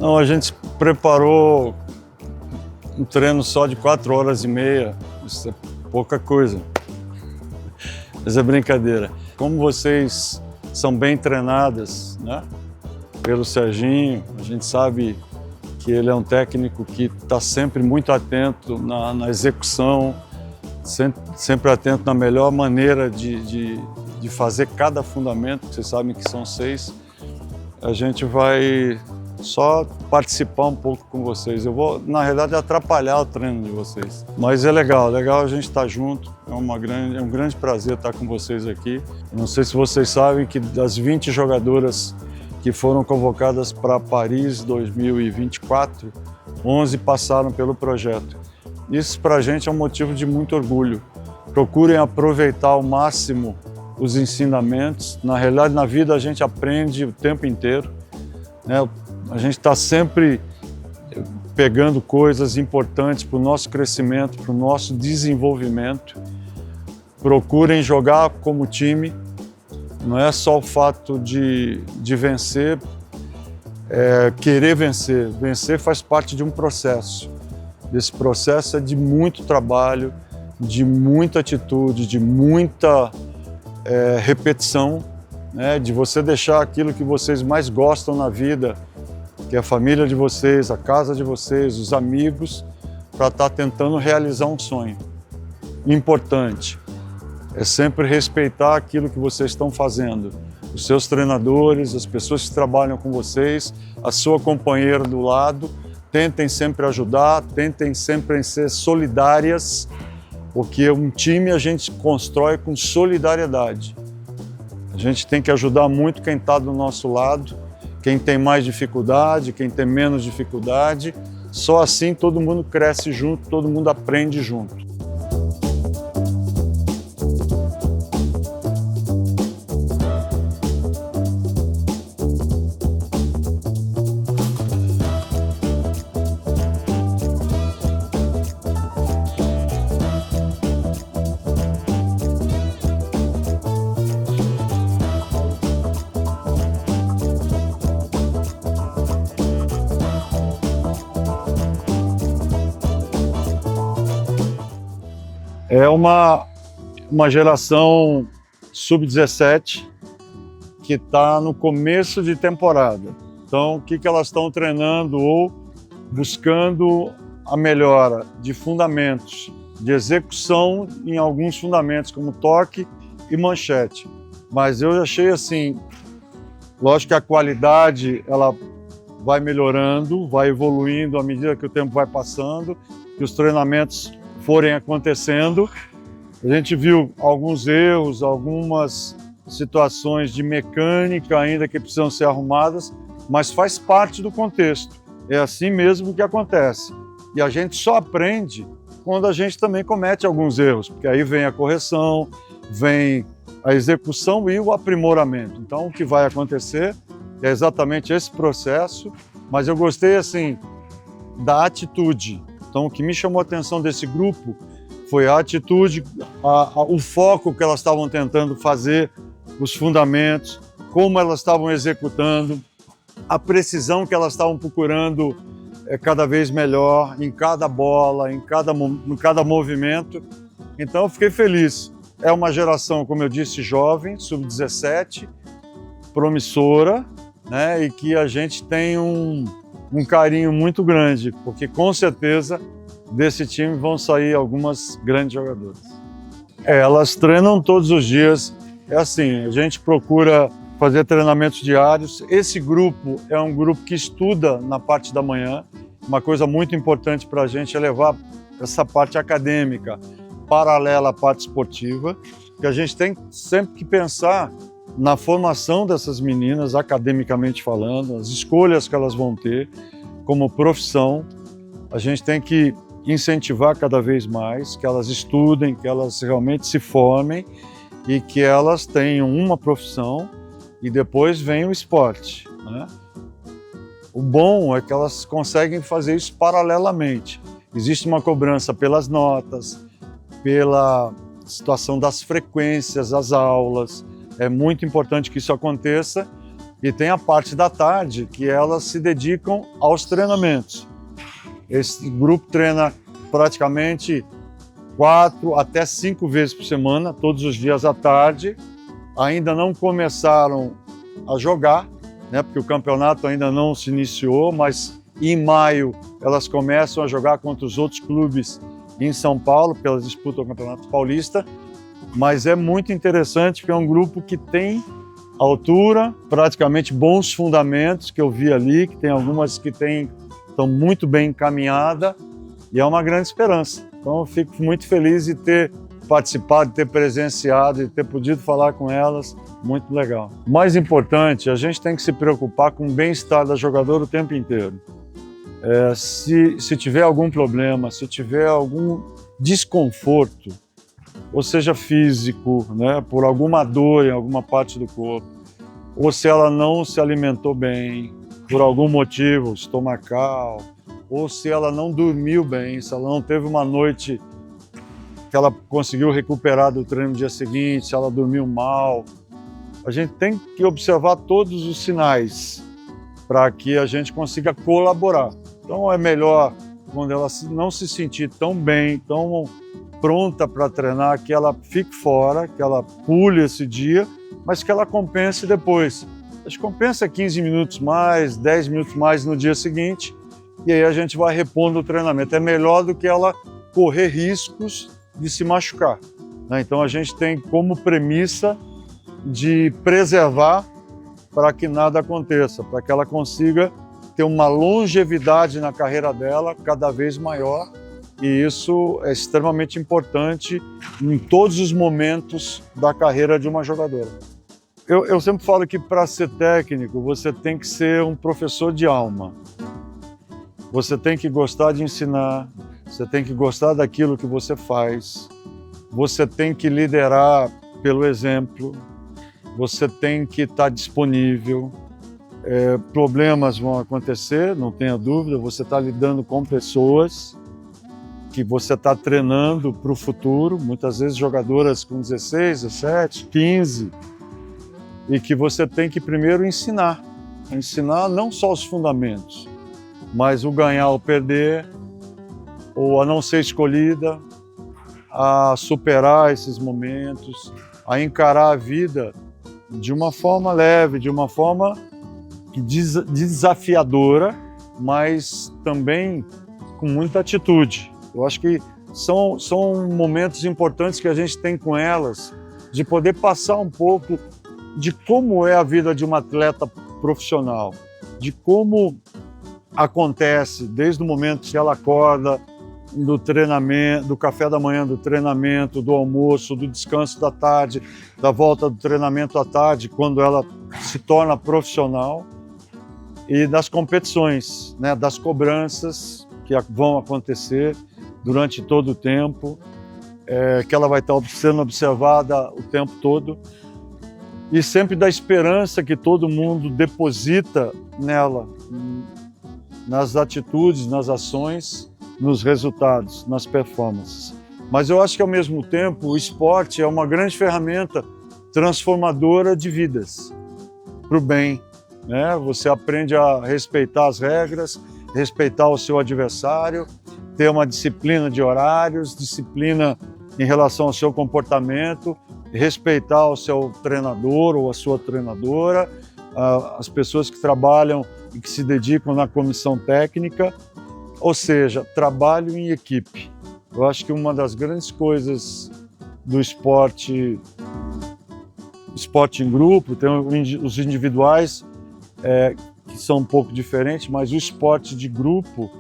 Não, a gente preparou um treino só de 4 horas e meia, isso é pouca coisa, mas é brincadeira. Como vocês são bem treinadas, né, pelo Serginho, a gente sabe que ele é um técnico que está sempre muito atento na execução, sempre atento na melhor maneira de fazer cada fundamento, vocês sabem que são 6. A gente vai só participar um pouco com vocês. Eu vou, na realidade, atrapalhar o treino de vocês. Mas é legal a gente estar junto. É um grande prazer estar com vocês aqui. Não sei se vocês sabem que das 20 jogadoras que foram convocadas para Paris 2024, 11 passaram pelo projeto. Isso para a gente é um motivo de muito orgulho. Procurem aproveitar ao máximo os ensinamentos. Na realidade, na vida a gente aprende o tempo inteiro, né? A gente está sempre pegando coisas importantes para o nosso crescimento, para o nosso desenvolvimento. Procurem jogar como time. Não é só o fato de vencer, querer vencer. Vencer faz parte de um processo. Esse processo é de muito trabalho, de muita atitude, de muita repetição, né? De você deixar aquilo que vocês mais gostam na vida, que é a família de vocês, a casa de vocês, os amigos, para estar tentando realizar um sonho. Importante é sempre respeitar aquilo que vocês estão fazendo. Os seus treinadores, as pessoas que trabalham com vocês, a sua companheira do lado, tentem sempre ajudar, tentem sempre ser solidárias, porque um time a gente constrói com solidariedade. A gente tem que ajudar muito quem está do nosso lado, quem tem mais dificuldade, quem tem menos dificuldade. Só assim todo mundo cresce junto, todo mundo aprende junto. É uma geração sub-17 que está no começo de temporada. Então, o que elas estão treinando ou buscando a melhora de fundamentos, de execução em alguns fundamentos, como toque e manchete. Mas eu achei assim, lógico que a qualidade ela vai melhorando, vai evoluindo à medida que o tempo vai passando, que os treinamentos forem acontecendo. A gente viu alguns erros, algumas situações de mecânica ainda que precisam ser arrumadas, mas faz parte do contexto. É assim mesmo que acontece. E a gente só aprende quando a gente também comete alguns erros, porque aí vem a correção, vem a execução e o aprimoramento. Então, o que vai acontecer é exatamente esse processo, mas eu gostei assim da atitude. Então, o que me chamou a atenção desse grupo foi a atitude, o foco que elas estavam tentando fazer, os fundamentos, como elas estavam executando, a precisão que elas estavam procurando cada vez melhor em cada bola, em cada movimento. Então, eu fiquei feliz. É uma geração, como eu disse, jovem, sub-17, promissora, né? E que a gente tem um carinho muito grande, porque com certeza desse time vão sair algumas grandes jogadoras. Elas treinam todos os dias, é assim, a gente procura fazer treinamentos diários. Esse grupo é um grupo que estuda na parte da manhã. Uma coisa muito importante para a gente é levar essa parte acadêmica paralela à parte esportiva, que a gente tem sempre que pensar na formação dessas meninas, academicamente falando, as escolhas que elas vão ter como profissão. A gente tem que incentivar cada vez mais, que elas estudem, que elas realmente se formem e que elas tenham uma profissão e depois vem o esporte, né? O bom é que elas conseguem fazer isso paralelamente. Existe uma cobrança pelas notas, pela situação das frequências das aulas. É muito importante que isso aconteça E tem a parte da tarde que elas se dedicam aos treinamentos. Esse grupo treina praticamente 4 até 5 vezes por semana, todos os dias à tarde. Ainda não começaram a jogar, né, porque o campeonato ainda não se iniciou, mas em maio elas começam a jogar contra os outros clubes em São Paulo, porque elas disputam o Campeonato Paulista. Mas é muito interessante porque é um grupo que tem altura, praticamente bons fundamentos que eu vi ali, que tem algumas que estão muito bem encaminhadas e é uma grande esperança. Então eu fico muito feliz de ter participado, de ter presenciado, de ter podido falar com elas, muito legal. O mais importante, a gente tem que se preocupar com o bem-estar da jogadora o tempo inteiro. Se tiver algum problema, se tiver algum desconforto, ou seja físico, né, por alguma dor em alguma parte do corpo, ou se ela não se alimentou bem, por algum motivo estomacal, ou se ela não dormiu bem, se ela não teve uma noite que ela conseguiu recuperar do treino no dia seguinte, se ela dormiu mal. A gente tem que observar todos os sinais para que a gente consiga colaborar. Então é melhor, quando ela não se sentir tão bem, tão pronta para treinar, que ela fique fora, que ela pule esse dia, mas que ela compense depois. A gente compensa 15 minutos mais, 10 minutos mais no dia seguinte, e aí a gente vai repondo o treinamento. É melhor do que ela correr riscos de se machucar, né? Então a gente tem como premissa de preservar para que nada aconteça, para que ela consiga ter uma longevidade na carreira dela cada vez maior, e isso é extremamente importante em todos os momentos da carreira de uma jogadora. Eu sempre falo que para ser técnico você tem que ser um professor de alma. Você tem que gostar de ensinar, você tem que gostar daquilo que você faz, você tem que liderar pelo exemplo, você tem que estar disponível. Problemas vão acontecer, não tenha dúvida, você está lidando com pessoas que você está treinando para o futuro, muitas vezes jogadoras com 16, 17, 15, e que você tem que primeiro ensinar não só os fundamentos, mas o ganhar ou perder, ou a não ser escolhida, a superar esses momentos, a encarar a vida de uma forma leve, de uma forma desafiadora, mas também com muita atitude. Eu acho que são momentos importantes que a gente tem com elas, de poder passar um pouco de como é a vida de uma atleta profissional, de como acontece desde o momento que ela acorda, do treinamento, do café da manhã, do treinamento, do almoço, do descanso da tarde, da volta do treinamento à tarde, quando ela se torna profissional, e das competições, né, das cobranças que vão acontecer durante todo o tempo, que ela vai estar sendo observada o tempo todo, e sempre da esperança que todo mundo deposita nela, nas atitudes, nas ações, nos resultados, nas performances. Mas eu acho que, ao mesmo tempo, o esporte é uma grande ferramenta transformadora de vidas, para o bem, né? Você aprende a respeitar as regras, respeitar o seu adversário, ter uma disciplina de horários, disciplina em relação ao seu comportamento, respeitar o seu treinador ou a sua treinadora, as pessoas que trabalham e que se dedicam na comissão técnica, ou seja, trabalho em equipe. Eu acho que uma das grandes coisas do esporte em grupo, tem os individuais, que são um pouco diferentes, mas o esporte de grupo,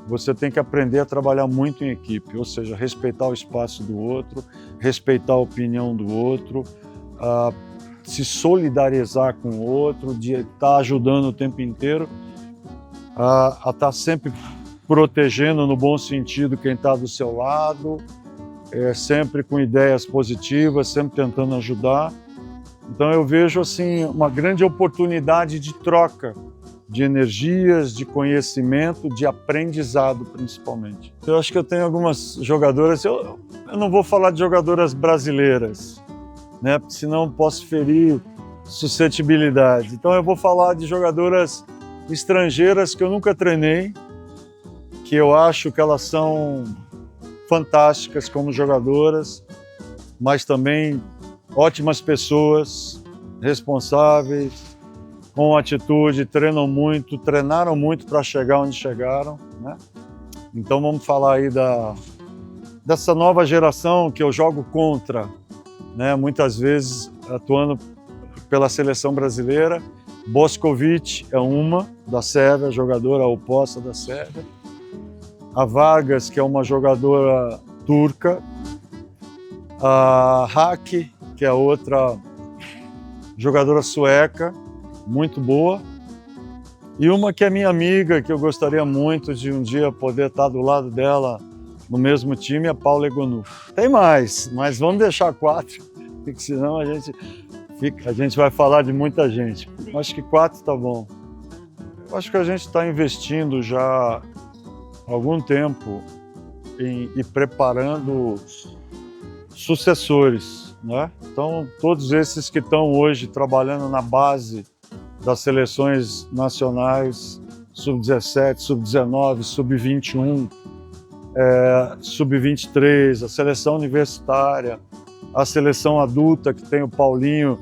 você tem que aprender a trabalhar muito em equipe, ou seja, respeitar o espaço do outro, respeitar a opinião do outro, se solidarizar com o outro, de estar ajudando o tempo inteiro, a estar sempre protegendo no bom sentido quem está do seu lado, sempre com ideias positivas, sempre tentando ajudar. Então eu vejo assim uma grande oportunidade de troca de energias, de conhecimento, de aprendizado principalmente. Eu acho que eu tenho algumas jogadoras, eu não vou falar de jogadoras brasileiras, né? Porque senão posso ferir suscetibilidade. Então eu vou falar de jogadoras estrangeiras que eu nunca treinei, que eu acho que elas são fantásticas como jogadoras, mas também ótimas pessoas, responsáveis, com atitude, treinaram muito para chegar onde chegaram, né? Então vamos falar aí dessa nova geração que eu jogo contra, né? Muitas vezes atuando pela seleção brasileira. Boskovic é uma, da Sérvia, jogadora oposta da Sérvia. A Vargas, que é uma jogadora turca. A Haki, que é outra jogadora sueca, muito boa. E uma que é minha amiga, que eu gostaria muito de um dia poder estar do lado dela no mesmo time, é a Paula Egonu. Tem mais, mas vamos deixar 4, porque senão a gente vai falar de muita gente. Acho que 4 tá bom. Eu acho que a gente está investindo já há algum tempo e preparando sucessores, né? Então, todos esses que estão hoje trabalhando na base das seleções nacionais, sub-17, sub-19, sub-21, sub-23, a seleção universitária, a seleção adulta, que tem o Paulinho.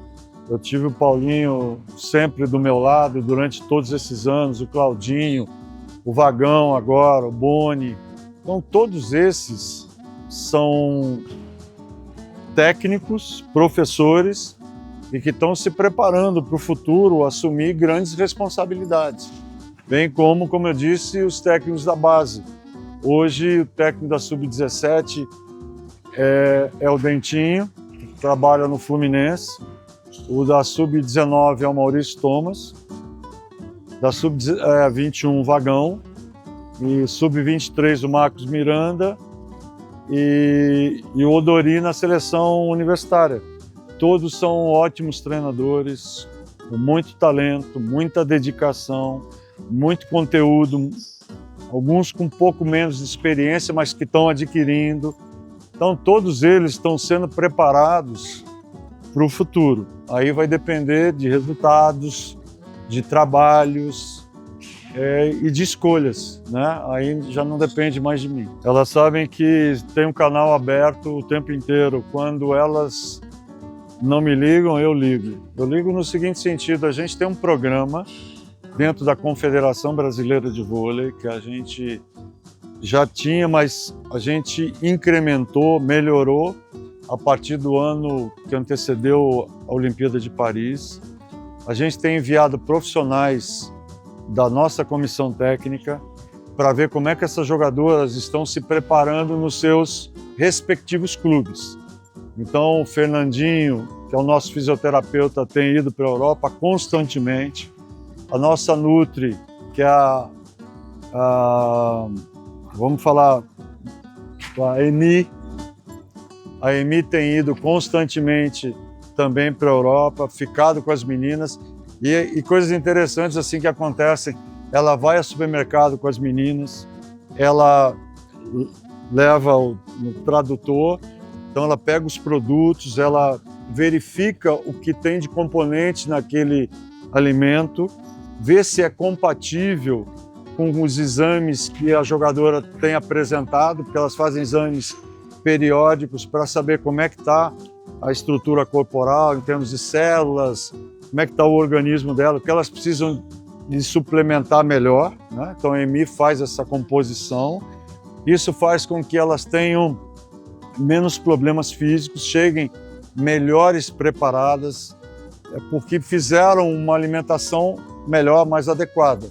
Eu tive o Paulinho sempre do meu lado durante todos esses anos, o Claudinho, o Vagão agora, o Boni. Então, todos esses são técnicos, professores, e que estão se preparando para o futuro assumir grandes responsabilidades. Bem como eu disse, os técnicos da base. Hoje, o técnico da Sub-17 é o Dentinho, que trabalha no Fluminense. O da Sub-19 é o Maurício Thomas. Da Sub-21, Vagão. E Sub-23, o Marcos Miranda. E o Odori na seleção universitária. Todos são ótimos treinadores, com muito talento, muita dedicação, muito conteúdo, alguns com um pouco menos de experiência, mas que estão adquirindo. Então, todos eles estão sendo preparados para o futuro. Aí vai depender de resultados, de trabalhos e de escolhas, né? Aí já não depende mais de mim. Elas sabem que tem um canal aberto o tempo inteiro. Quando elas não me ligam, eu ligo. Eu ligo no seguinte sentido: a gente tem um programa dentro da Confederação Brasileira de Vôlei que a gente já tinha, mas a gente incrementou, melhorou a partir do ano que antecedeu a Olimpíada de Paris. A gente tem enviado profissionais da nossa comissão técnica para ver como é que essas jogadoras estão se preparando nos seus respectivos clubes. Então, o Fernandinho, que é o nosso fisioterapeuta, tem ido para a Europa constantemente. A nossa Nutri, que é vamos falar, a Emi. A Emi tem ido constantemente também para a Europa, ficado com as meninas. E coisas interessantes assim que acontecem. Ela vai ao supermercado com as meninas, ela leva no tradutor, então ela pega os produtos, ela verifica o que tem de componente naquele alimento, vê se é compatível com os exames que a jogadora tem apresentado, porque elas fazem exames periódicos para saber como é que está a estrutura corporal em termos de células, como é que está o organismo dela, o que elas precisam de suplementar melhor, né? Então a EMI faz essa composição, isso faz com que elas tenham menos problemas físicos, cheguem melhores preparadas, porque fizeram uma alimentação melhor, mais adequada.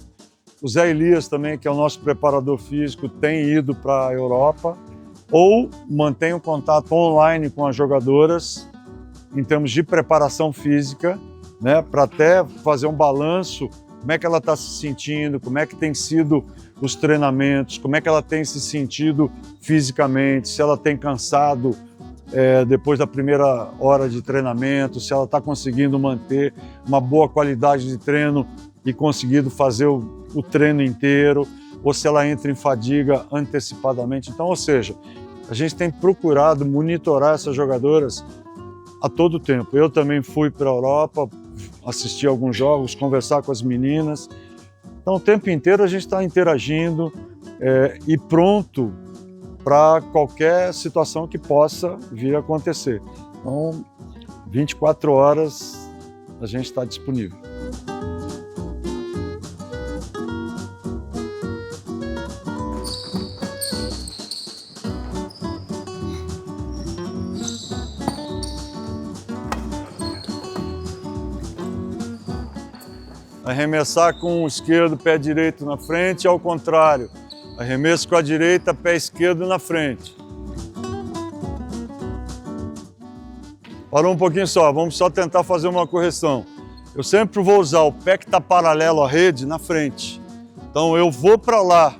O Zé Elias também, que é o nosso preparador físico, tem ido para a Europa ou mantém o contato online com as jogadoras em termos de preparação física, né, para até fazer um balanço, como é que ela está se sentindo, como é que tem sido os treinamentos, como é que ela tem se sentido fisicamente, se ela tem cansado depois da primeira hora de treinamento, se ela está conseguindo manter uma boa qualidade de treino e conseguido fazer o treino inteiro, ou se ela entra em fadiga antecipadamente. Então, ou seja, a gente tem procurado monitorar essas jogadoras a todo tempo. Eu também fui para a Europa, assistir alguns jogos, conversar com as meninas. Então, o tempo inteiro a gente está interagindo e pronto para qualquer situação que possa vir a acontecer. Então, 24 horas a gente está disponível. Arremessar com o esquerdo, pé direito na frente, ao contrário. Arremesso com a direita, pé esquerdo na frente. Parou um pouquinho só, vamos só tentar fazer uma correção. Eu sempre vou usar o pé que está paralelo à rede na frente. Então eu vou para lá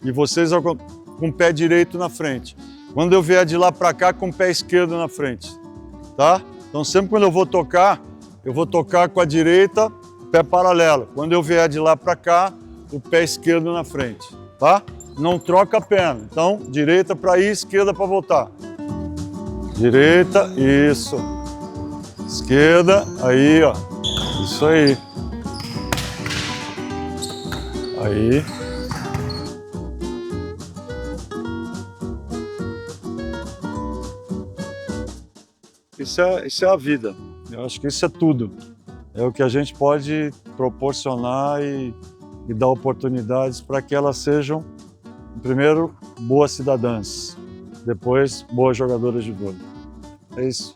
e vocês com o pé direito na frente. Quando eu vier de lá para cá, com o pé esquerdo na frente, tá? Então sempre quando eu vou tocar com a direita, pé paralelo. Quando eu vier de lá para cá, o pé esquerdo na frente, tá? Não troca a perna. Então, direita para ir, esquerda para voltar. Direita, isso. Esquerda, aí, ó. Isso aí. Aí. Isso é a vida. Eu acho que isso é tudo. É o que a gente pode proporcionar e dar oportunidades para que elas sejam, primeiro, boas cidadãs, depois, boas jogadoras de vôlei. É isso.